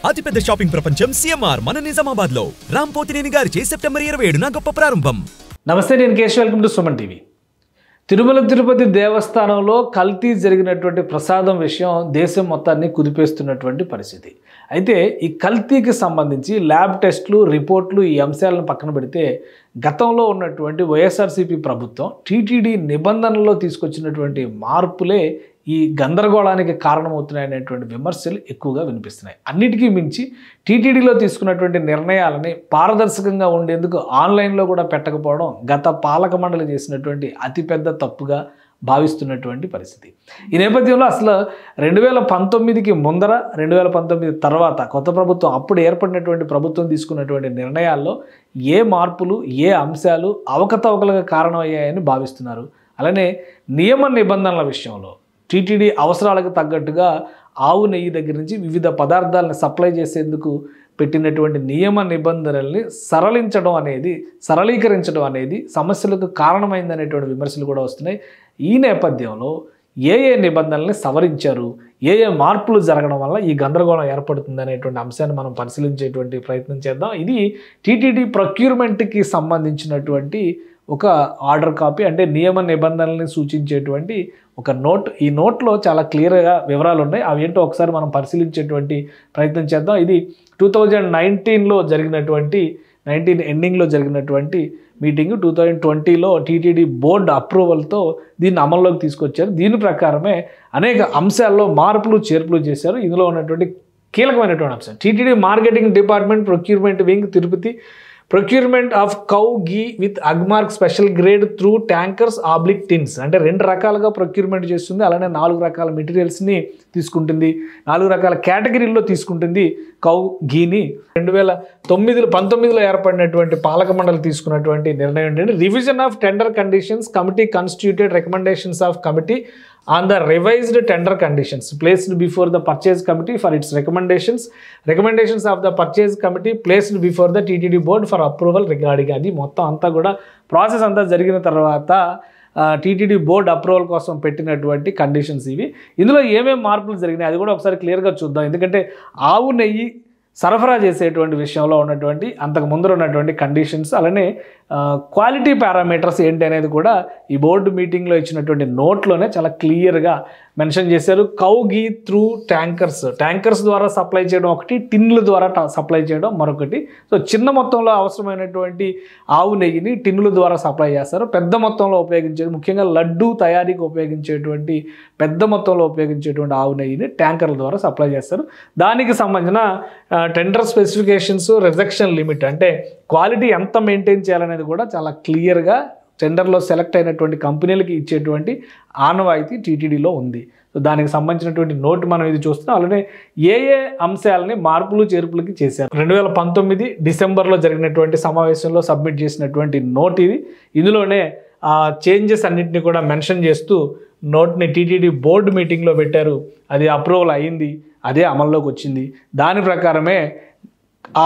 అతిపెద్ద షాపింగ్ ప్రపంచం సిఎంఆర్ మన నిజామాబాద్ లో రామ్ పోతినేని గారిచే సెప్టెంబర్ 27న గొప్ప ప్రారంభం. నమస్తే, నేను Keshav. Welcome to Suman TV. Tirumala Tirupati దేవస్థానంలో కల్తీ జరిగినటువంటి ప్రసాదం విషయం దేశం మొత్తాన్ని కుదిపేస్తున్నటువంటి పరిస్థితి. అయితే ఈ కల్తీకి సంబంధించి ల్యాబ్ టెస్టులు, రిపోర్ట్లు, ఈ అంశాలను పక్కన పెడితే గతంలో ఉన్నటువంటి వైఎస్ఆర్సీపీ ప్రభుత్వం టీటీడీ నిబంధనల్లో తీసుకొచ్చినటువంటి మార్పులే ఈ గందరగోళానికి కారణమవుతున్నాయనేటువంటి విమర్శలు ఎక్కువగా వినిపిస్తున్నాయి. అన్నిటికీ మించి టీటీడీలో తీసుకున్నటువంటి నిర్ణయాలని పారదర్శకంగా ఉండేందుకు ఆన్లైన్లో కూడా పెట్టకపోవడం గత పాలక మండలి చేసినటువంటి అతిపెద్ద తప్పుగా భావిస్తున్నటువంటి పరిస్థితి. ఈ నేపథ్యంలో అసలు 2019కి ముందర, 2019 తర్వాత కొత్త ప్రభుత్వం అప్పుడు ఏర్పడినటువంటి ప్రభుత్వం తీసుకున్నటువంటి నిర్ణయాల్లో ఏ మార్పులు, ఏ అంశాలు అవకతవకలుగా కారణమయ్యాయని భావిస్తున్నారు. అలానే నియమ నిబంధనల విషయంలో టీటీడీ అవసరాలకు తగ్గట్టుగా ఆవు నెయ్యి దగ్గర నుంచి వివిధ పదార్థాలను సప్లై చేసేందుకు పెట్టినటువంటి నియమ నిబంధనల్ని సరళీకరించడం అనేది సమస్యలకు కారణమైందనేటువంటి విమర్శలు కూడా వస్తున్నాయి. ఈ నేపథ్యంలో ఏ నిబంధనల్ని సవరించారు, ఏ మార్పులు జరగడం వల్ల ఈ గందరగోళం ఏర్పడుతుంది అనేటువంటి అంశాన్ని మనం పరిశీలించేటువంటి ప్రయత్నం చేద్దాం. ఇది టీటీడీ ప్రొక్యూర్మెంట్కి సంబంధించినటువంటి ఒక ఆర్డర్ కాపీ, అంటే నియమ నిబంధనల్ని సూచించేటువంటి ఒక నోట్. ఈ నోట్లో చాలా క్లియర్గా వివరాలు ఉన్నాయి. అవి ఏంటో ఒకసారి మనం పరిశీలించేటువంటి ప్రయత్నం చేద్దాం. ఇది 2019లో జరిగినటువంటి 19 ఎండింగ్లో జరిగినటువంటి మీటింగ్. 2020లో టీటీడీ బోర్డు అప్రూవల్తో దీన్ని అమల్లోకి తీసుకొచ్చారు. దీని ప్రకారమే అనేక అంశాల్లో మార్పులు చేర్పులు చేశారు. ఇందులో ఉన్నటువంటి కీలకమైనటువంటి అంశం TTD marketing department procurement wing Tirupati procurement of cow ghee with Agmark special grade through tankers oblique tins. అంటే 2 రకాలుగా ప్రొక్యూర్మెంట్ చేస్తుంది. అలానే 4 రకాల మెటీరియల్స్ని తీసుకుంటుంది, 4 రకాల కేటగిరీల్లో తీసుకుంటుంది కౌ గీని. 2019లో ఏర్పడినటువంటి పాలక మండలి తీసుకున్నటువంటి నిర్ణయం ఏంటంటే revision of tender conditions committee constituted recommendations of committee on the revised tender conditions placed before the purchase committee for its recommendations of the purchase committee placed before the TTD board for approval regarding. అది మొత్తం అంతా కూడా process అంతా జరిగిన తర్వాత TTD board approval కోసం పెట్టినటువంటి conditions ఇవి. ఇందులో ఏమేమి మార్పులు జరిగినాయి అది కూడా ఒకసారి క్లియర్గా చూద్దాం. ఎందుకంటే ఆవు నెయ్యి సరఫరా చేసేటువంటి విషయంలో ఉన్నటువంటి అంతకు ముందర ఉన్నటువంటి కండిషన్స్, అలానే క్వాలిటీ పారామీటర్స్ ఏంటి అనేది కూడా ఈ బోర్డు మీటింగ్లో ఇచ్చినటువంటి నోట్లోనే చాలా క్లియర్గా మెన్షన్ చేశారు. కౌ గీ త్రూ ట్యాంకర్స్ ద్వారా సప్లై చేయడం ఒకటి, టిన్ల ద్వారా సప్లై చేయడం మరొకటి. సో చిన్న మొత్తంలో అవసరమైనటువంటి ఆవు నెయ్యిని టిన్నుల ద్వారా సప్లై చేస్తారు. పెద్ద మొత్తంలో ఉపయోగించేది, ముఖ్యంగా లడ్డు తయారీకి ఉపయోగించేటువంటి పెద్ద మొత్తంలో ఉపయోగించేటువంటి ఆవు నెయ్యిని ట్యాంకర్ల ద్వారా సప్లై చేస్తారు. దానికి సంబంధించిన టెండర్ స్పెసిఫికేషన్స్, రిజెక్షన్ లిమిట్, అంటే క్వాలిటీ ఎంత మెయింటైన్ చేయాలనేది కూడా చాలా క్లియర్గా టెండర్లో సెలెక్ట్ అయినటువంటి కంపెనీలకి ఇచ్చేటువంటి ఆనవాయితీ టీటీడీలో ఉంది. సో దానికి సంబంధించినటువంటి నోట్ మనం ఇది చూస్తున్నాం. అలానే ఏ అంశాలని మార్పులు చేర్పులకి చేశారు 2019 డిసెంబర్లో జరిగినటువంటి సమావేశంలో సబ్మిట్ చేసినటువంటి నోట్ ఇది. ఇందులోనే ఆ చేంజెస్ అన్నింటినీ కూడా మెన్షన్ చేస్తూ నోట్ని టీటీడీ బోర్డు మీటింగ్లో పెట్టారు. అది అప్రూవల్ అయింది, అదే అమల్లోకి వచ్చింది. దాని ప్రకారమే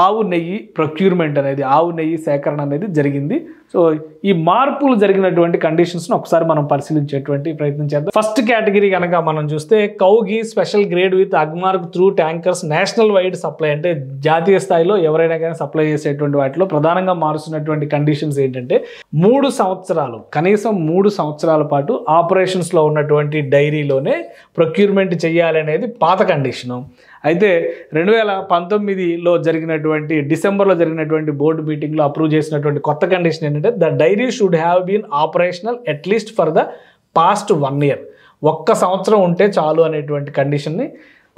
ఆవు నెయ్యి ప్రొక్యూర్మెంట్ అనేది, ఆవు నెయ్యి సేకరణ అనేది జరిగింది. సో ఈ మార్పులు జరిగినటువంటి కండిషన్స్ను ఒకసారి మనం పరిశీలించేటువంటి ప్రయత్నం చేద్దాం. ఫస్ట్ కేటగిరీ కనుక మనం చూస్తే cow ghee special grade with Agmark through tankers national wide supply, అంటే జాతీయ స్థాయిలో ఎవరైనా కానీ సప్లై చేసేటువంటి వాటిలో ప్రధానంగా మారుస్తున్నటువంటి కండిషన్స్ ఏంటంటే 3 సంవత్సరాలు, కనీసం 3 సంవత్సరాల పాటు ఆపరేషన్స్లో ఉన్నటువంటి డైరీలోనే ప్రొక్యూర్మెంట్ చేయాలి అనేది పాత కండిషను. అయితే 2019లో డిసెంబర్లో జరిగినటువంటి బోర్డు మీటింగ్లో అప్రూవ్ చేసినటువంటి కొత్త కండిషన్ ఏంటంటే the dairy should have been operational at least for the past 1 year. 1 సంవత్సరం ఉంటే చాలు అనేటువంటి కండిషన్ని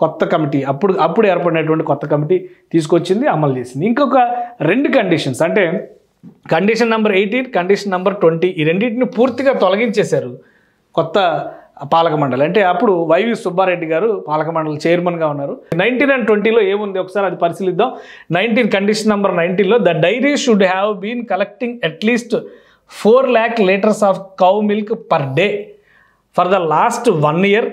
కొత్త కమిటీ అప్పుడు ఏర్పడినటువంటి కొత్త కమిటీ తీసుకొచ్చింది, అమలు చేసింది. ఇంకొక 2 కండిషన్స్, అంటే కండిషన్ నెంబర్ 18, కండిషన్ నెంబర్ 20, ఈ రెండింటిని పూర్తిగా తొలగించేశారు కొత్త పాలక మండలి. అంటే అప్పుడు వైవి సుబ్బారెడ్డి గారు పాలక మండలి చైర్మన్గా ఉన్నారు. 19 and 20లో ఏముంది ఒకసారి అది పరిశీలిద్దాం. 19 కండిషన్ నెంబర్ 19లో the dairy should have been collecting at least 4 lakh liters of cow milk per day for the last 1 year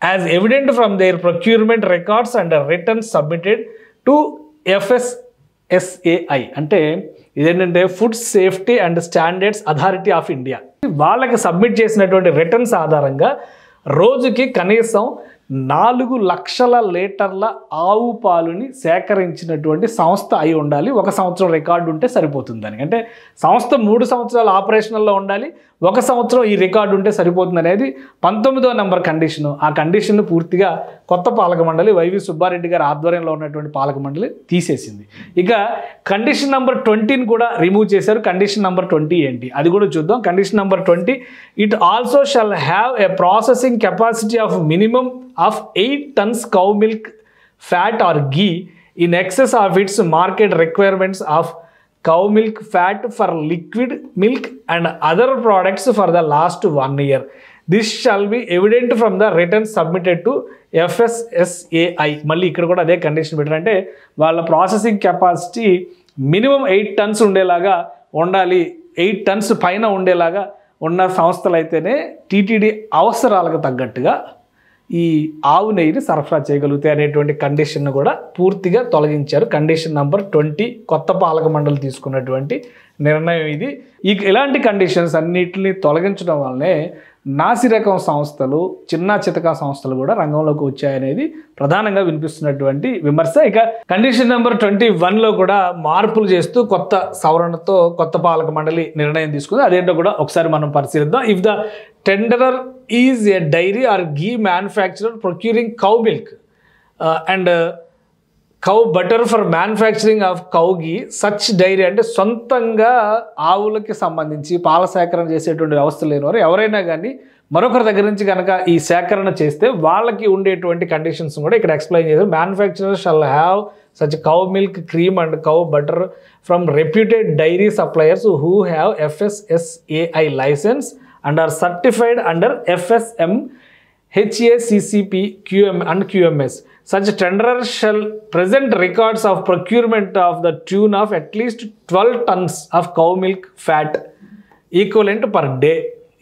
as evident from their procurement records and returns submitted to FSSAI. అంటే ఇదేంటంటే food safety and standards authority of India. వాళ్ళకి submit చేసినటువంటి returns ఆధారంగా రోజుకి కనీసం 4 లక్షల లీటర్ల ఆవు పాలుని సేకరించినటువంటి సంస్థ అయి ఉండాలి. 1 సంవత్సరం రికార్డు ఉంటే సరిపోతుందని. అంటే సంస్థ 3 సంవత్సరాలు ఆపరేషనల్లో ఉండాలి, 1 సంవత్సరం ఈ రికార్డు ఉంటే సరిపోతుంది అనేది 19వ నెంబర్ కండిషను. ఆ కండిషన్ను పూర్తిగా కొత్త పాలక మండలి వైవి సుబ్బారెడ్డి గారి ఆధ్వర్యంలో ఉన్నటువంటి పాలక మండలి తీసేసింది. ఇక కండిషన్ నెంబర్ 20ని కూడా రిమూవ్ చేశారు. కండిషన్ నెంబర్ 20 ఏంటి అది కూడా చూద్దాం. Condition number 20, it also shall have a processing capacity of minimum of 8 tons cow milk fat or ghee in excess of its market requirements of cow milk fat for liquid milk and other products for the last 1 year. This shall be evident from the returns submitted to FSSAI. మళ్ళీ ఇక్కడ కూడా అదే condition పెట్టారంటే వాళ్ళ processing capacity minimum 8 tons ఉండేలాగా ఉండాలి. 8 tons పైన ఉండేలాగా ఉన్న సంస్థలు అయితేనే టీటీడీ అవసరాలకు తగ్గట్టుగా ఈ ఆవు నెయ్యిని సరఫరా చేయగలుగుతాయి అనేటువంటి కండిషన్ను కూడా పూర్తిగా తొలగించారు. కండిషన్ నెంబర్ 20 కొత్త పాలక మండలి తీసుకున్నటువంటి నిర్ణయం ఇది. ఇలాంటి కండిషన్స్ అన్నిటిని తొలగించడం వల్లనే నాసిరకం సంస్థలు, చిన్న చితక సంస్థలు కూడా రంగంలోకి వచ్చాయనేది ప్రధానంగా వినిపిస్తున్నటువంటి విమర్శ. ఇక కండిషన్ నెంబర్ 21లో కూడా మార్పులు చేస్తూ కొత్త సవరణతో కొత్త పాలక మండలి నిర్ణయం తీసుకుంది. అదేంటో కూడా ఒకసారి మనం పరిశీలిద్దాం. If the tenderer is a dairy or ghee manufacturer procuring cow milk and cow butter for manufacturing of cow ghee such dairy, అంటే సొంతంగా ఆవులకి సంబంధించి పాల సేకరణ చేసేటువంటి వ్యవస్థ లేనివారు ఎవరైనా కానీ మరొకరి దగ్గర నుంచి కనుక ఈ సేకరణ చేస్తే వాళ్ళకి ఉండేటువంటి కండిషన్స్ కూడా ఇక్కడ ఎక్స్ప్లెయిన్ చేశారు. Manufacturer shall have such cow milk cream and cow butter from reputed dairy suppliers who have FSSAI licence and are certified under FSM, HACCP, QM and QMS. Such tenderer shall present records of procurement of the tune of at least 12 tons of cow milk fat equivalent per day.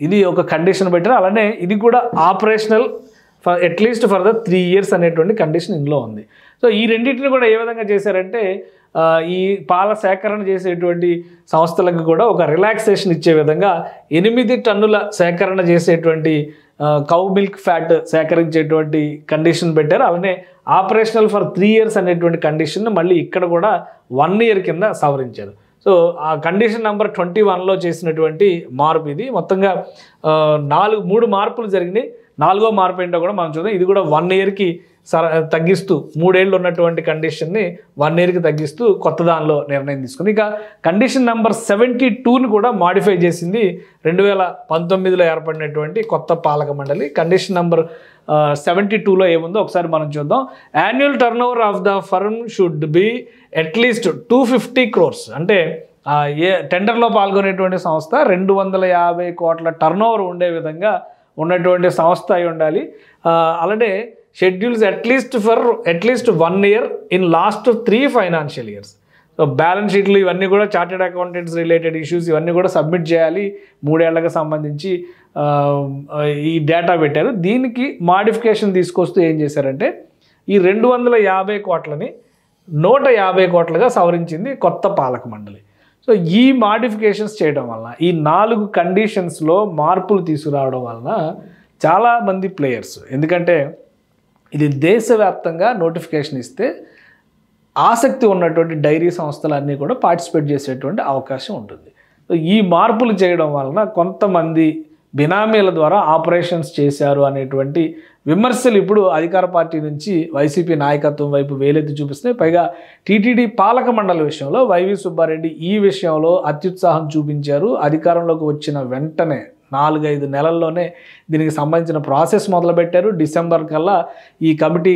ఇది ఒక condition పెట్టారు. అలానే ఇది కూడా operational for at least for the 3 years అనేటువంటి condition ఇందులో ఉంది. So ఈ రెండింటిని కూడా ఏ విధంగా చేశారంటే ఈ పాల సేకరణ చేసేటువంటి సంస్థలకు కూడా ఒక రిలాక్సేషన్ ఇచ్చే విధంగా 8 టన్నుల సేకరణ చేసేటువంటి కౌ మిల్క్ ఫ్యాట్ సేకరించేటువంటి కండిషన్ పెట్టారు. అలానే ఆపరేషనల్ ఫర్ 3 years అనేటువంటి కండిషన్ మళ్ళీ ఇక్కడ కూడా 1 year కింద సవరించారు. సో ఆ కండిషన్ నెంబర్ 21లో చేసినటువంటి మార్పు ఇది. మొత్తంగా 3 మార్పులు జరిగినాయి. 4వ మార్పు ఏంటో కూడా మనం చూద్దాం. ఇది కూడా 1 yearకి తగ్గిస్తూ 3 ఏళ్ళు ఉన్నటువంటి కండిషన్ని 1 yearకి తగ్గిస్తూ కొత్త దానిలో నిర్ణయం తీసుకుంది. ఇక కండిషన్ నెంబర్ 72ని కూడా మాడిఫై చేసింది 2019లో ఏర్పడినటువంటి కొత్త పాలక మండలి. కండిషన్ నెంబర్ 72లో ఏముందో ఒకసారి మనం చూద్దాం. Annual turnover of the firm should be at least 250 crores. అంటే ఏ టెండర్లో పాల్గొనేటువంటి సంస్థ 250 కోట్ల టర్న్ ఓవర్ ఉండే విధంగా ఉన్నటువంటి సంస్థ అయి ఉండాలి. అలానే schedules at least 1 year in last 3 financial years. So balance షీట్లు ఇవన్నీ కూడా చార్టెడ్ అకౌంటెంట్స్ రిలేటెడ్ ఇష్యూస్ ఇవన్నీ కూడా సబ్మిట్ చేయాలి. 3 ఏళ్లకు సంబంధించి ఈ డేటా పెట్టారు. దీనికి మాడిఫికేషన్ తీసుకొస్తూ ఏం చేశారంటే ఈ 250 కోట్లని 150 కోట్లుగా సవరించింది కొత్త పాలక మండలి. సో ఈ మాడిఫికేషన్స్ చేయడం వలన ఈ 4 కండిషన్స్లో మార్పులు తీసుకురావడం వలన చాలామంది ప్లేయర్స్, ఎందుకంటే ఇది దేశవ్యాప్తంగా నోటిఫికేషన్ ఇస్తే ఆసక్తి ఉన్నటువంటి డైరీ సంస్థలన్నీ కూడా పార్టిసిపేట్ చేసేటువంటి అవకాశం ఉంటుంది. సో ఈ మార్పులు చేయడం వలన కొంతమంది బినామీల ద్వారా ఆపరేషన్స్ చేశారు అనేటువంటి విమర్శలు ఇప్పుడు అధికార పార్టీ నుంచి వైసీపీ నాయకత్వం వైపు వేలెత్తి చూపిస్తున్నాయి. పైగా టీటీడీ పాలక మండలి విషయంలో వైవి సుబ్బారెడ్డి ఈ విషయంలో అత్యుత్సాహం చూపించారు. అధికారంలోకి వచ్చిన వెంటనే 4-5 నెలల్లోనే దీనికి సంబంధించిన ప్రాసెస్ మొదలుపెట్టారు. డిసెంబర్ కల్లా ఈ కమిటీ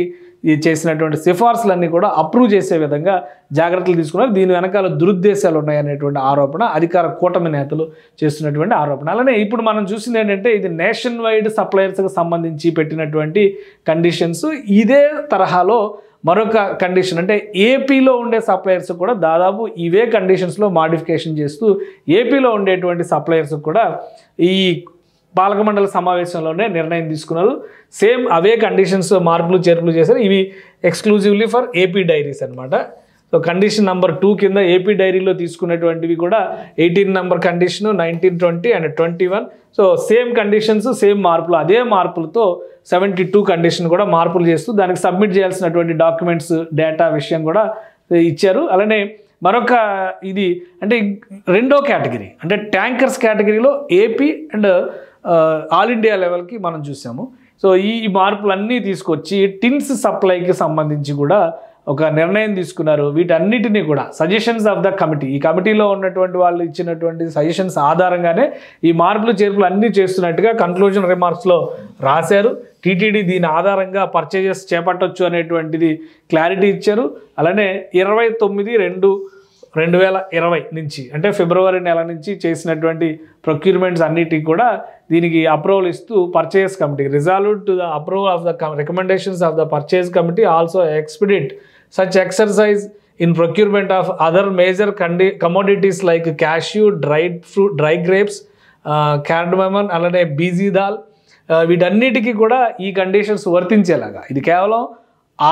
చేసినటువంటి సిఫార్సులన్నీ కూడా అప్రూవ్ చేసే విధంగా జాగ్రత్తలు తీసుకున్నారు. దీని వెనకాల దురుద్దేశాలు ఉన్నాయనేటువంటి ఆరోపణ అధికార కూటమి నేతలు చేస్తున్నటువంటి ఆరోపణ. అలానే ఇప్పుడు మనం చూసింది ఏంటంటే ఇది నేషన్ వైడ్ సప్లయర్స్కి సంబంధించి పెట్టినటువంటి కండిషన్స్. ఇదే తరహాలో మరొక కండిషన్ అంటే ఏపీలో ఉండే సప్లయర్స్ కూడా దాదాపు ఇవే కండిషన్స్లో మాడిఫికేషన్ చేస్తూ ఏపీలో ఉండేటువంటి సప్లయర్స్ కూడా ఈ పాలక మండలి సమావేశంలోనే నిర్ణయం తీసుకున్నారు. సేమ్ అవే కండిషన్స్ మార్పులు చేర్పులు చేశారు. ఇవి ఎక్స్క్లూజివ్లీ ఫర్ ఏపీ డైరీస్ అనమాట. సో కండిషన్ నెంబర్ 2 కింద ఏపీ డైరీలో తీసుకున్నటువంటివి కూడా 18 number condition, 19, 20 and 21. So same conditions, same మార్పులు, అదే మార్పులతో 72 కండిషన్ కూడా మార్పులు చేస్తూ దానికి సబ్మిట్ చేయాల్సినటువంటి డాక్యుమెంట్స్ డేటా విషయం కూడా ఇచ్చారు. అలానే మరొక ఇది అంటే రెండో కేటగిరీ అంటే ట్యాంకర్స్ కేటగిరీలో ఏపీ అండ్ ఆల్ ఇండియా లెవెల్కి మనం చూసాము. సో ఈ మార్పులన్నీ తీసుకొచ్చి టిన్స్ సప్లైకి సంబంధించి కూడా ఒక నిర్ణయం తీసుకున్నారు. వీటన్నిటినీ కూడా సజెషన్స్ ఆఫ్ ద కమిటీ, ఈ కమిటీలో ఉన్నటువంటి వాళ్ళు ఇచ్చినటువంటి సజెషన్స్ ఆధారంగానే ఈ మార్పులు చేర్పులు అన్నీ చేస్తున్నట్టుగా కన్క్లూజన్ రిమార్క్స్లో రాశారు. టీటీడీ దీని ఆధారంగా పర్చేజెస్ చేపట్టొచ్చు అనేటువంటిది క్లారిటీ ఇచ్చారు. అలానే 29/2/2020 నుంచి అంటే ఫిబ్రవరి నెల నుంచి చేసినటువంటి ప్రొక్యూర్మెంట్స్ అన్నిటికీ కూడా దీనికి అప్రూవల్ ఇస్తూ purchase committee resolve to the approval of the recommendations of the purchase committee also expedite such exercise in procurement of other major commodities like cashew, dry grapes, cardamom, అలానే బీజీ దాల్, వీటన్నిటికీ కూడా ఈ conditions వర్తించేలాగా ఇది కేవలం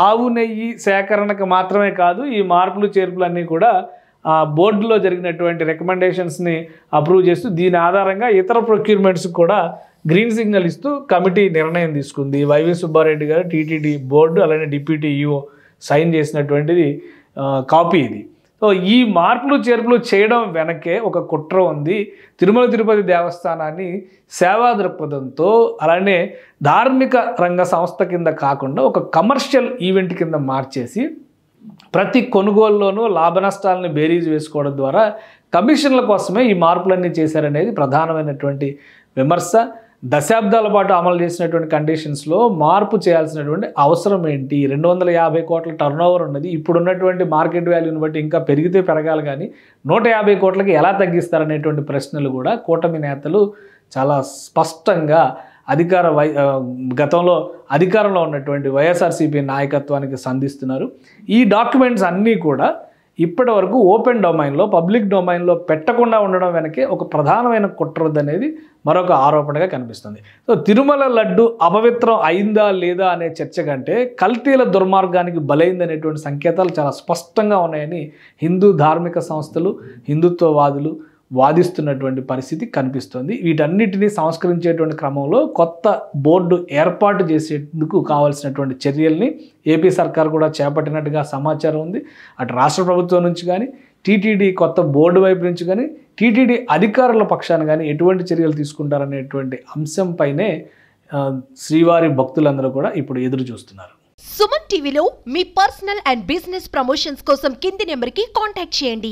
ఆవు నెయ్యి సేకరణకు మాత్రమే కాదు, ఈ మార్పులు చేర్పులన్నీ కూడా బోర్డులో జరిగినటువంటి రికమెండేషన్స్ని అప్రూవ్ చేస్తూ దీని ఆధారంగా ఇతర ప్రొక్యూర్మెంట్స్ కూడా గ్రీన్ సిగ్నల్ ఇస్తూ కమిటీ నిర్ణయం తీసుకుంది. వైవి సుబ్బారెడ్డి గారు టీటీడీ బోర్డు అలానే డిప్యూటీ ఈఓ సైన్ చేసినటువంటిది కాపీ ఇది. సో ఈ మార్పులు చేర్పులు చేయడం వెనకే ఒక కుట్ర ఉంది. తిరుమల తిరుపతి దేవస్థానాన్ని సేవా దృక్పథంతో అలానే ధార్మిక రంగ సంస్థ కింద కాకుండా ఒక కమర్షియల్ ఈవెంట్ కింద మార్చేసి ప్రతి కొనుగోలులోనూ లాభ నష్టాలను బేరీజ్ వేసుకోవడం ద్వారా కమిషన్ల కోసమే ఈ మార్పులన్నీ చేశారనేది ప్రధానమైనటువంటి విమర్శ. దశాబ్దాల పాటు అమలు చేసినటువంటి కండిషన్స్లో మార్పు చేయాల్సినటువంటి అవసరం ఏంటి? 250 కోట్ల టర్నోవర్ ఉన్నది. ఇప్పుడున్నటువంటి మార్కెట్ వాల్యూని బట్టి ఇంకా పెరిగితే పెరగాలి, కానీ 150 కోట్లకి ఎలా తగ్గిస్తారనేటువంటి ప్రశ్నలు కూడా కూటమి నేతలు చాలా స్పష్టంగా గతంలో అధికారంలో ఉన్నటువంటి వైఎస్ఆర్సీపీ నాయకత్వానికి సంధిస్తున్నారు. ఈ డాక్యుమెంట్స్ అన్నీ కూడా ఇప్పటి వరకు ఓపెన్ డొమైన్లో, పబ్లిక్ డొమైన్లో పెట్టకుండా ఉండడం వెనకే ఒక ప్రధానమైన కుట్ర అనేది మరొక ఆరోపణగా కనిపిస్తుంది. సో తిరుమల లడ్డు అపవిత్రం అయిందా లేదా అనే చర్చ కంటే కల్తీల దుర్మార్గానికి బలైందనేటువంటి సంకేతాలు చాలా స్పష్టంగా ఉన్నాయని హిందూ ధార్మిక సంస్థలు, హిందుత్వవాదులు వాదిస్తున్నటువంటి పరిస్థితి కనిపిస్తుంది. వీటన్నిటినీ సంస్కరించేటువంటి క్రమంలో కొత్త బోర్డు ఏర్పాటు చేసేందుకు కావాల్సినటువంటి చర్యల్ని ఏపీ సర్కార్ కూడా చేపట్టినట్టుగా సమాచారం ఉంది. అటు రాష్ట్ర ప్రభుత్వం నుంచి కానీ, టీటీడీ కొత్త బోర్డు వైపు నుంచి కానీ, టీటీడీ అధికారుల పక్షాన కానీ ఎటువంటి చర్యలు తీసుకుంటారనేటువంటి అంశంపైనే శ్రీవారి భక్తులందరూ కూడా ఇప్పుడు ఎదురు చూస్తున్నారు. సుమన్ టీవీలో మీ పర్సనల్ అండ్ బిజినెస్ ప్రమోషన్స్ కోసం కింది నెంబర్కి కాంటాక్ట్ చేయండి.